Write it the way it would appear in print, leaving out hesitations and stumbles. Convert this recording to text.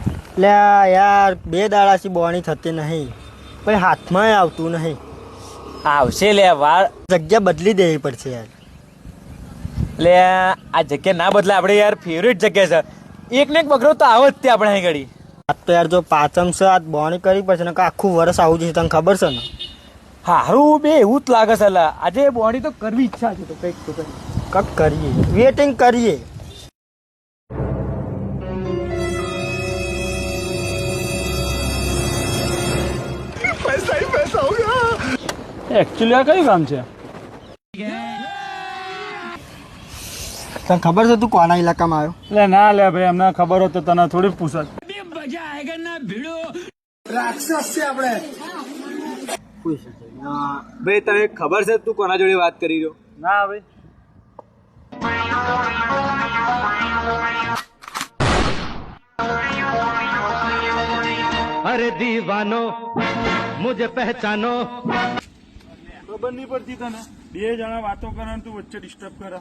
એટલે યાર 2 દાડાથી બોણી થતી નહીં, પછી હાથમાં આવતું નહીં. આવશે લે વાર. જગ્યા બદલી દેવી પડશે યાર. લે આ જગ્યા ના બદલે આપણે યાર ફેવરેટ જગ્યા છે. એક ને એક બકરો તો આવો જ તે આપણે અહીં ઘડી. આ તો યાર જો પાચમ છે, આ બોણી કરી પડશે ને આખું વર્ષ આવું છે, તને ખબર છે ને. હારું બે એવું જ લાગે છે. આજે બોડી તો કરવી ઈચ્છા છે, તો કંઈક કરીએ, વેટિંગ કરીએ. એકચ્યુઅલી આ કયું કામ છે? તને ખબર છે તું કોના ઇલાકામાં આવ્યો? એટલે ના લે ભાઈ, અમને ખબર હોત તો તને થોડી પૂછત. ભાઈ તને ખબર છે તું કોના જોડે વાત કરી રહ્યો? ના ભાઈ. अरे दीवानो मुझे पहचानो. ખબર નહીં પડતી તને? 2 જણા વાતો કરે તું વચ્ચે ડિસ્ટર્બ કરે.